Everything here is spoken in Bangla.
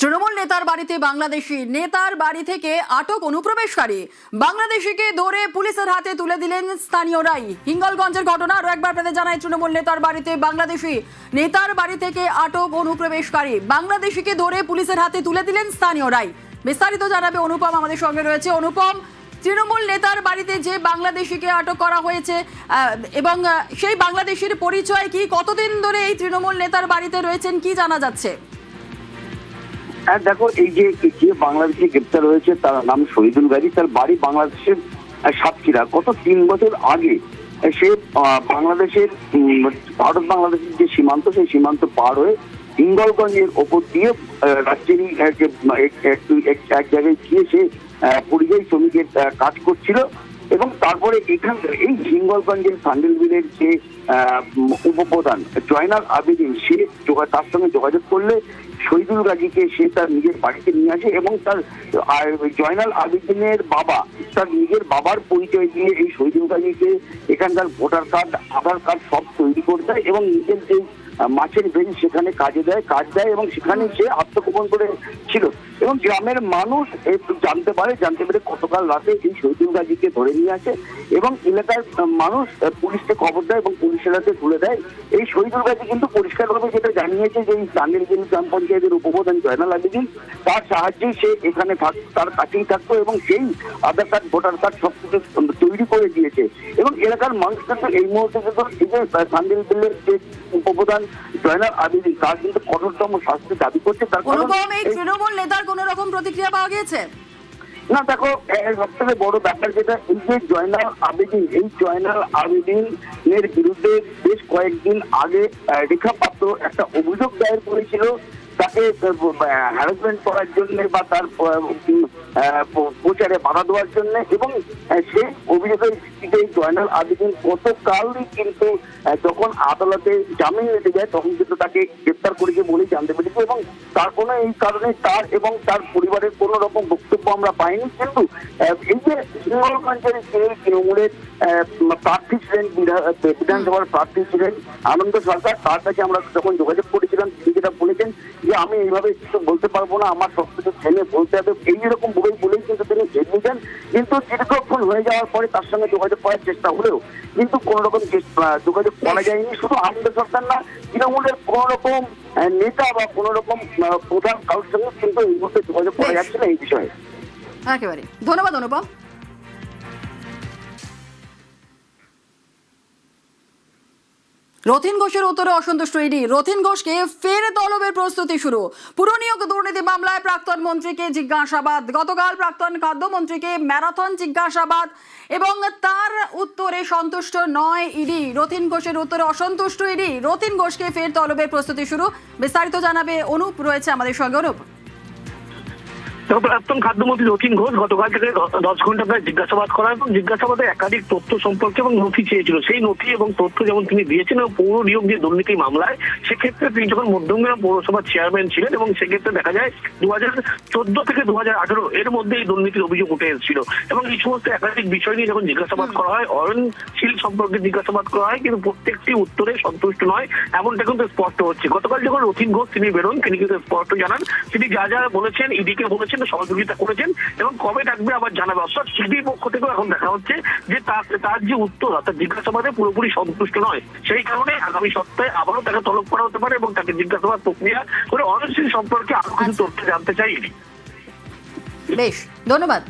তৃণমূল নেতার বাড়িতে বাংলাদেশি নেতার বাড়ি থেকে আটক অনুপ্রবেশকারী বাংলাদেশিকে ধরে পুলিশের হাতে তুলে দিলেন স্থানীয়রাই। হিঙ্গলগঞ্জের ঘটনা আরো একবার আপনাদের জানাই, তৃণমূল নেতার বাড়িতে বাংলাদেশি নেতার বাড়ি থেকে আটক অনুপ্রবেশকারী বাংলাদেশিকে ধরে পুলিশের হাতে তুলে দিলেন স্থানীয়রাই। বিস্তারিত জানাবে অনুপম আমাদের সঙ্গে রয়েছে। অনুপম, তৃণমূল নেতার বাড়িতে যে বাংলাদেশিকে আটক করা হয়েছে এবং সেই বাংলাদেশির পরিচয় কি, কতদিন ধরে এই তৃণমূল নেতার বাড়িতে রয়েছেন, কি জানা যাচ্ছে? হ্যাঁ দেখো, এই যে বাংলাদেশে গ্রেপ্তার হয়েছে তার নাম শহীদুল গাজী। তার বাড়ি বাংলাদেশের সাতক্ষীরা। গত 3 বছর আগে সে বাংলাদেশের ভারত বাংলাদেশের যে সীমান্ত, সেই সীমান্ত পার হয়ে হিঙ্গলগঞ্জের ওপর দিয়ে রাজ্যেরই এক জায়গায় গিয়ে সে পরিযায়ী শ্রমিকের কাজ করছিল এবং তারপরে এই হিঙ্গলগঞ্জের সান্ডেলবিলের যে উপপ্রধান জয়নাল আবেদিন, সে তার সঙ্গে যোগাযোগ করলে শহীদুল গাজীকে সে তার নিজের বাড়িতে নিয়ে আসে এবং তার জয়নাল আবেদিনের বাবা তার নিজের বাবার পরিচয় দিয়ে এই শহীদুল গাজীকে এখানকার ভোটার কার্ড, আধার কার্ড সব তৈরি করে দেয় এবং নিজের যে মাছের ভেরি সেখানে কাজ দেয় এবং সেখানে সে আত্মগোপন করে ছিল এবং গ্রামের মানুষ জানতে পেরে গতকাল রাতে এই শহীদুল গাজীকে ধরে নিয়ে আসে এবং এলাকার মানুষ পুলিশকে খবর দেয় এবং পুলিশের হাতে তুলে দেয়। এই শহীদুল গাজী কিন্তু পরিষ্কারভাবে যেটা জানিয়েছে যে এই চান্দেলগিরি গ্রাম পঞ্চায়েতের উপপ্রধান জয়নাল আবেদিন তার সাহায্যেই সে এখানে তার কাছেই থাকতো এবং সেই আধার কার্ড, ভোটার কার্ড সবকিছু তৈরি করে দিয়েছে এবং এলাকার মানুষ কিন্তু এই মুহূর্তে কিন্তু এই যে চান্দেলবিলের যে উপপ্রধান জয়নাল আবেদিন তার কিন্তু কঠোরতম শাস্তি দাবি করছে। তার তৃণমূল নেতার কোন রকম প্রতিক্রিয়া পাওয়া গিয়েছে না? দেখো, সব থেকে বড় ব্যাপার যেটা, এই যে জয়নাল আবেদিনের বিরুদ্ধে বেশ কয়েকদিন আগে রেখা পাত্র একটা অভিযোগ দায়ের করেছিল তাকে হ্যারাসমেন্ট করার জন্য বা তার প্রচারে বাধা দেওয়ার জন্য এবং সেই অভিযোগের ভিত্তিতে জয়নাল আবেদিন গতকালই কিন্তু যখন আদালতে জামিন নিতে যায় তখন কিন্তু তাকে গ্রেপ্তার করেছে বলেই জানতে পেরেছি এবং তার কোনো এই কারণে তার এবং তার পরিবারের কোনো রকম বক্তব্য আমরা পাইনি। কিন্তু এই যে হিঙ্গলগঞ্জের যে তৃণমূলের প্রার্থী ছিলেন, বিধানসভার প্রার্থী ছিলেন আনন্দ সরকার, তার কাছে আমরা যখন যোগাযোগ করেছিলাম তিনি যেটা বলেছেন যে আমি এইভাবে কিছু বলতে পারবো না, আমার সবকিছু ছেলে বলতে হবে, এইরকম বলেই কিন্তু তিনি জেনেছেন। কিন্তু দীর্ঘক্ষণ হয়ে যাওয়ার পরে তার সঙ্গে যোগাযোগ করার চেষ্টা হলেও কিন্তু কোন রকম যোগাযোগ করা যায়নি। শুধু আনন্দ সরকার না, তৃণমূলের কোন রকম নেতা বা কোন রকম প্রধান কারোর সঙ্গে কিন্তু এই মুহূর্তে যোগাযোগ করা যাচ্ছে না এই বিষয়ে। একেবারে ধন্যবাদ অনুপম। রথীন ঘোষের উত্তরে অসন্তুষ্ট ইডি, রথীন ঘোষকে ফের তলবের প্রস্তুতি শুরু। পুরনিয়োগ দুর্নীতি মামলায় প্রাক্তন মন্ত্রীকে জিজ্ঞাসাবাদ। গতকাল প্রাক্তন খাদ্যমন্ত্রীকে ম্যারাথন জিজ্ঞাসাবাদ এবং তার উত্তরে সন্তুষ্ট নয় ইডি। রথীন ঘোষের উত্তরে অসন্তুষ্ট ইডি, রথীন ঘোষকে ফের তলবের প্রস্তুতি শুরু। বিস্তারিত জানাবে অনুপ, রয়েছে আমাদের সঙ্গে। অনুপ, প্রাক্তন খাদ্যমন্ত্রী রথীন ঘোষ গতকাল থেকে 10 ঘন্টা প্রায় জিজ্ঞাসাবাদ করা এবং জিজ্ঞাসাবাদে একাধিক তথ্য সম্পর্কে এবং নথি চেয়েছিল। সেই নথি এবং তথ্য যেমন তিনি দিয়েছেন এবং পৌর নিয়োগ যে দুর্নীতি মামলায়, সেক্ষেত্রে তিনি যখন মধ্যমগ্রাম পৌরসভার চেয়ারম্যান ছিলেন এবং সেক্ষেত্রে দেখা যায় 2014 থেকে 2018 এর মধ্যে এই দুর্নীতির অভিযোগ উঠে এসেছিল এবং এই সমস্ত একাধিক বিষয় নিয়ে যখন জিজ্ঞাসাবাদ করা হয়, অয়নশীল সম্পর্কে জিজ্ঞাসাবাদ করা হয়, কিন্তু প্রত্যেকটি উত্তরে সন্তুষ্ট নয় এমনটা কিন্তু স্পষ্ট হচ্ছে। গতকাল যখন রথীন ঘোষ তিনি বেরোন, তিনি কিন্তু স্পষ্ট জানান তিনি যা যা বলেছেন, ইডিকে বলেছেন, সহযোগিতা করেছেন এবং কবে ডাকবে আবার জানাবে। অর্থাৎ ইডির পক্ষ থেকেও এখন দেখা হচ্ছে যে তার যে উত্তর অর্থাৎ জিজ্ঞাসাবাদে পুরোপুরি সন্তুষ্ট নয়। সেই কারণে আগামী সপ্তাহে আবারও তাকে তলব করা হতে পারে এবং তাকে জিজ্ঞাসাবাদ প্রক্রিয়া করে অয়নশীল সম্পর্কে আরো কিছু তথ্য জানতে চাই ইডি। বেশ, ধন্যবাদ।